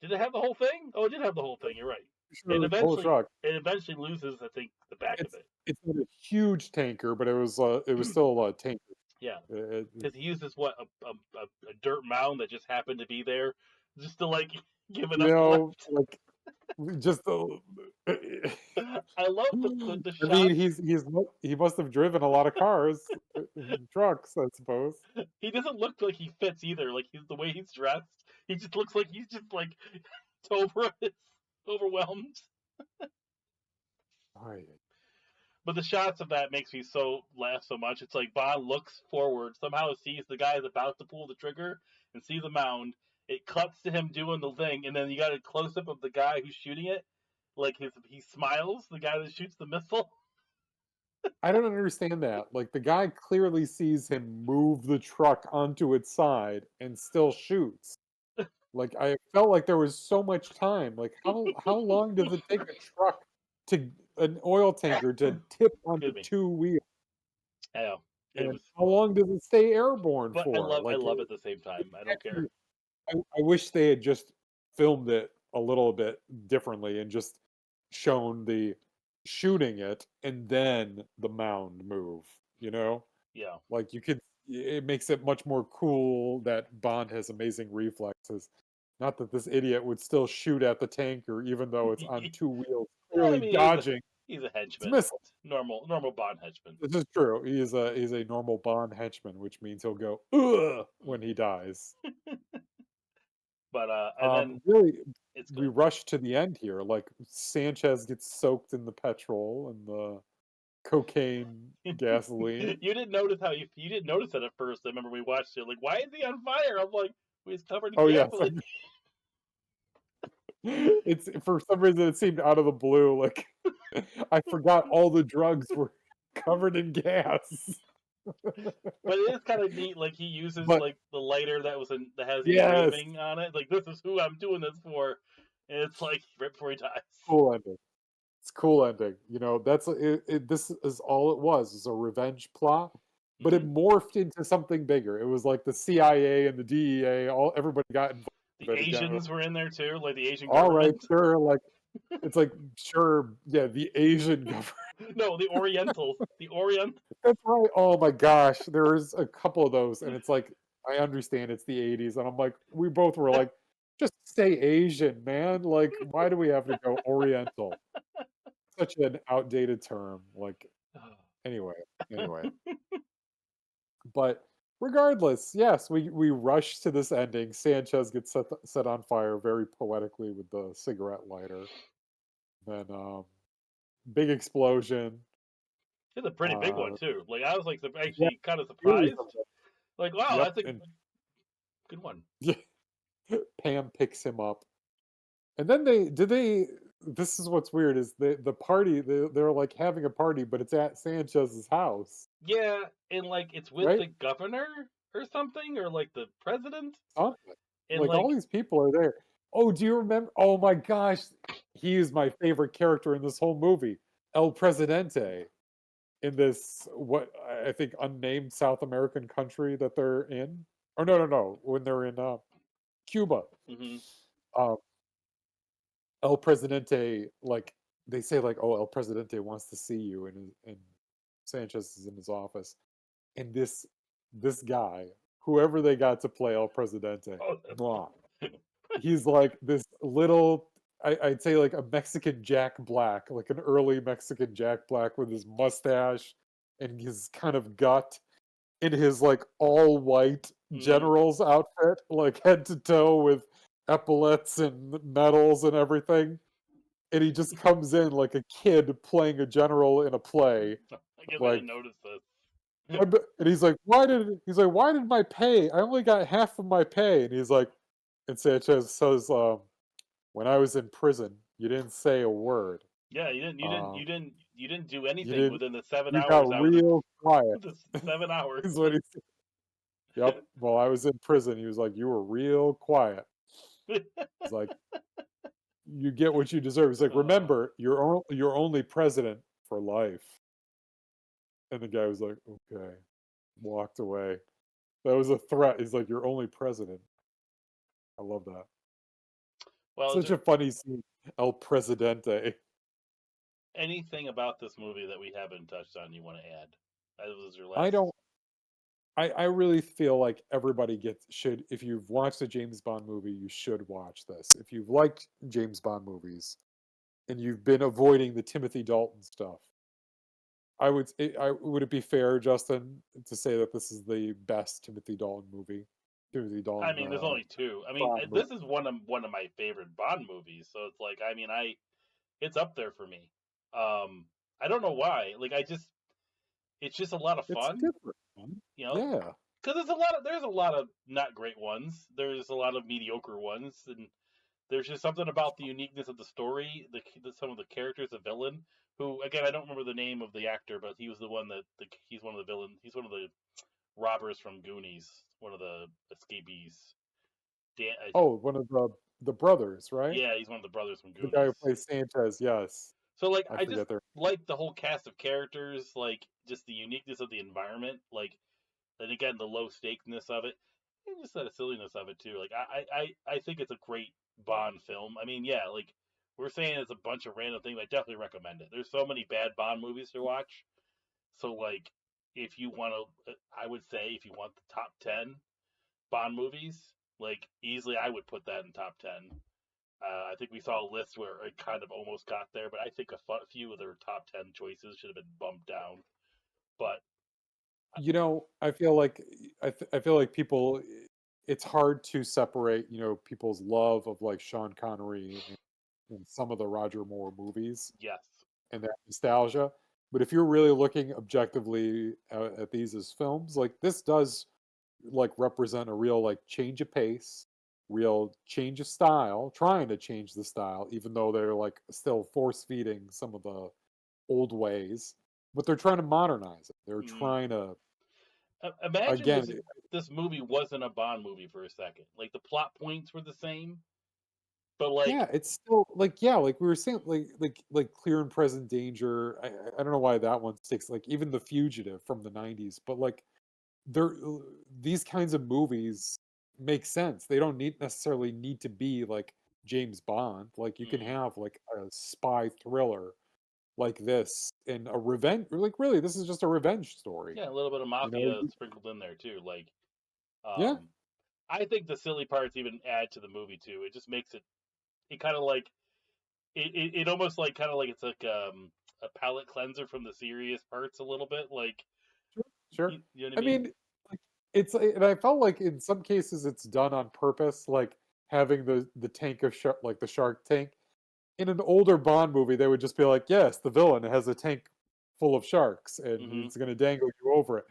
did it have the whole thing? Oh, it did have the whole thing. You're right. sure it And was the whole eventually truck. it eventually loses, I think, the back of It's it. it's not a huge tanker, but it was still a tanker. Yeah, It because he uses what a dirt mound that just happened to be there, just to like give you enough know, lift. like just the I love the I mean, shots. he must have driven a lot of cars, trucks, I suppose. He doesn't look like he fits either. Like he's the way he's dressed. He just looks like he's just like overwhelmed. Right. But the shots of that makes me so laugh so much. It's like Bond looks forward, somehow sees the guy is about to pull the trigger and sees the mound. It cuts to him doing the thing, and then you got a close up of the guy who's shooting it. Like he smiles, the guy that shoots the missile. I don't understand that. Like the guy clearly sees him move the truck onto its side and still shoots. Like I felt like there was so much time. Like how long does it take a truck to an oil tanker to tip onto Excuse me. two wheels? I know it And was, how long does it stay airborne but for? I Like love it at the same time. I don't care. actually, I wish they had just filmed it a little bit differently and just shown the shooting it and then the mound move, you know? Yeah. Like you could it makes it much more cool that Bond has amazing reflexes. Not that this idiot would still shoot at the tanker even though it's on two wheels, I clearly mean, dodging he's a its henchman, missile. normal Bond henchman. This is true. He's a normal Bond henchman, which means he'll go ugh when he dies. But and then Really, it's we good. rush to the end here. Like Sanchez gets soaked in the petrol and the cocaine gasoline. You didn't notice you didn't notice it at first. I remember we watched it. Like, why is he on fire? I'm like, he's covered in Oh yes, gasoline. it's for some reason it seemed out of the blue. Like I forgot all the drugs were covered in gas. But it is kind of neat. Like he uses But like the lighter that has the yes, engraving on it. Like this is who I'm doing this for. And it's like right before he dies. cool ending. It's cool ending. You know, this is all it was a revenge plot, but it Hmm. morphed into something bigger. It was like the CIA and the DEA, all everybody got involved The with it again. Asians were in there too, like the Asian All right, government. sure, like it's like sure, yeah, the Asian government. No, the Orientals. The Orient. That's right. Oh my gosh, there was a couple of those, and it's like I understand it's the '80s, and I'm like, we both were like, just say Asian, man. Like, why do we have to go Oriental? Such an outdated term. Like, anyway, anyway. But regardless, yes, we rush to this ending. Sanchez gets set on fire very poetically with the cigarette lighter. Then, big explosion. It's a pretty big one Uh, too. Like I was like yeah, actually kind of series of surprised. them. Like wow, Yep, that's a and good one. Pam picks him up. And then they this is what's weird is the party they're like having a party, but it's at Sanchez's house, Yeah, and like it's with right? the governor or something, or like the president, Something. and Like all like these people are there. Oh, do you remember? Oh my gosh, he is my favorite character in this whole movie, El Presidente, in this what I think unnamed South American country that they're in. Or no, when they're in Cuba. hmm Um, El Presidente, like they say, like, oh, El Presidente wants to see you, and Sanchez is in his office, and this guy, whoever they got to play El Presidente, oh, mwah, he's like this little. I'd say like a Mexican Jack Black, like an early Mexican Jack Black with his mustache and his kind of gut in his like all white Hmm. general's outfit, like head to toe with epaulets and medals and everything. And he just comes in like a kid playing a general in a play. I guess I didn't Like, notice this. and he's like, why did my pay? I only got half of my pay. And he's like, and Sanchez says, when I was in prison, you didn't say a word. Yeah, you didn't, you didn't, Um, you didn't, you didn't do you anything didn't. within the seven You got hours I was in. real quiet. The 7 hours. Is what he said. Yep. While I was in prison, he was like, you were real quiet. He's like, you get what you deserve. He's like, uh, remember, you're only president for life. And the guy was like, okay, walked away. That was a threat. He's like, you're only president. I love that. well, is Such there a funny scene. El Presidente. anything about this movie that we haven't touched on you want to add? That was your I last. don't. I really feel like everybody should. If you've watched a James Bond movie, you should watch this. If you've liked James Bond movies and you've been avoiding the Timothy Dalton stuff, would it be fair, Justin, to say that this is the best Timothy Dalton movie? Timothy I Dalton mean, there's only two. I mean, Bond movie. this is one of my favorite Bond movies. So it's like, I mean, it's up there for me. I don't know why. Like, it's just a lot of It's fun. different, man. You know, Yeah. because there's a lot of not great ones. There's a lot of mediocre ones, and there's just something about the uniqueness of the story, some of the characters, the villain, who again I don't remember the name of the actor, but he was the one he's one of the villain. He's one of the robbers from Goonies, one of the escapees. Dan, Oh, one of the brothers, right? yeah, he's one of the brothers from The guy who Goonies. plays Sanchez. Yes, So like I I just forget their. like the whole cast of characters, like just the uniqueness of the environment, like and again the low stakeness of it, and just the silliness of it too. Like I think it's a great Bond film. I mean, yeah, like we're saying it's a bunch of random things. I definitely recommend it. There's so many bad Bond movies to watch. So like if you want to, I would say if you want the top 10 Bond movies, like easily I would put that in top 10. I think we saw a list where it kind of almost got there, but I think a few of their top 10 choices should have been bumped down. But I feel like I feel like people. It's hard to separate, people's love of like Sean Connery and some of the Roger Moore movies yes. and that nostalgia. But if you're really looking objectively at these as films, like this does like represent a real like change of pace, real change of style, trying to change the style, even though they're like still force feeding some of the old ways, but they're trying to modernize it. They're Mm. trying to Imagine again, this movie wasn't a Bond movie for a second. Like the plot points were the same, but like, yeah, it's still like yeah, like we were saying, like clear and present danger. I don't know why that one sticks. Like even the fugitive from the '90s, but like they're these kinds of movies make sense. They don't necessarily need to be like James Bond. Like you can mm, have like a spy thriller like this and a revenge. Like really, this is just a revenge story. yeah, a little bit of You know? mafia sprinkled in there too. Like, Yeah, um, I think the silly parts even add to the movie too. It just makes it kind of like it almost like kind of like it's like a palate cleanser from the serious parts a little bit. Like, sure, sure. you know what I I mean? mean, like and I felt like in some cases it's done on purpose, like having the tank of shark, like the shark tank. In an older Bond movie, they would just be like, "Yes, the villain has a tank full of sharks, and Hmm. it's going to dangle you over it."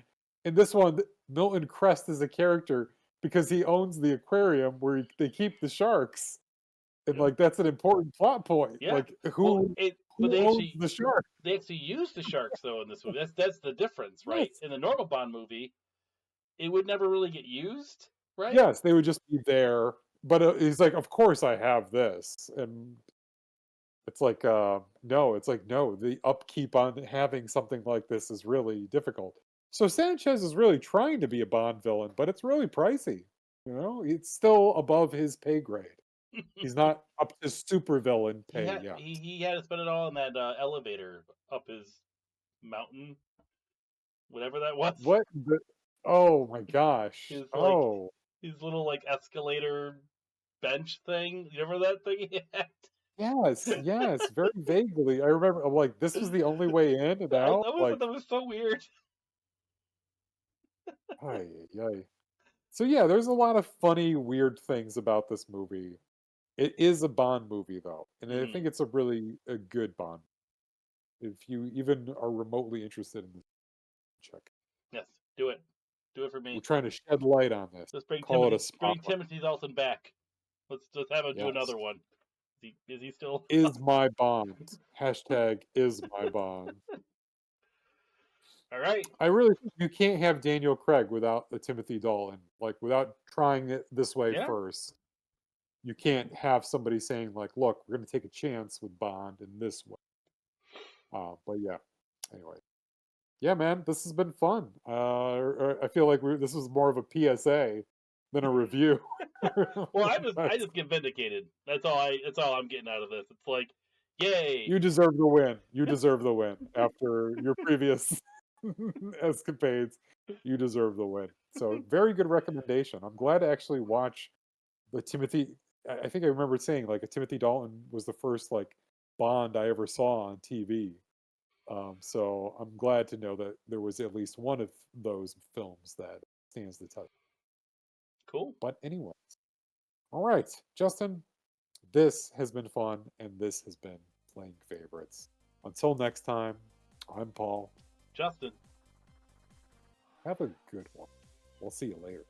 In this one, Milton Crest is a character because he owns the aquarium where they keep the sharks, and Yep. like that's an important plot point. Yeah. Like Well, who but who owns the shark? they actually use the sharks though in this movie. That's the difference, right? Yes, In the normal Bond movie, it would never really get used, right? yes, they would just be there. But he's like, "Of course I have this," and it's like, no, it's like, no, the upkeep on having something like this is really difficult. So Sanchez is really trying to be a Bond villain, but it's really pricey. It's still above his pay grade. He's not up to super villain pay yet. He had to spend it all in that elevator up his mountain, whatever that was. What the Oh my gosh. His like Oh, his little like escalator bench thing. You remember that thing he had? yes, very vaguely. I remember, I'm like, this was the only way in and I out. always thought Like, that was so weird. ay, ay. So yeah, there's a lot of funny, weird things about this movie. It is a Bond movie though, and I Hmm. think it's a good Bond. If you even are remotely interested in this, check. Yes, do it. Do it for We're me. trying to shed light on this. Let's Call it a spotlight. Timothy Dalton back. Let's have him do Yes. another one. Is he still? Is my Bond. Hashtag is my Bond. All right. I really think you can't have Daniel Craig without the Timothy Dalton. Like without trying it this way Yeah. first. You can't have somebody saying like, "Look, we're going to take a chance with Bond in this way." But yeah. Anyway, yeah, man, this has been fun. I feel like this was more of a PSA than a review. Well, I But just get vindicated. That's all I'm getting out of this. It's like, yay. you deserve the win. You deserve the win after your previous escapades. You deserve the win. So, very good recommendation. I'm glad to actually watch the Timothy. I think I remember saying like a Timothy Dalton was the first like Bond I ever saw on TV. So I'm glad to know that there was at least one of those films that stands the test. Cool. But anyway, all right, Justin, this has been fun, and this has been Playing Favorites. Until next time, I'm Paul. Justin. Have a good one. We'll see you later.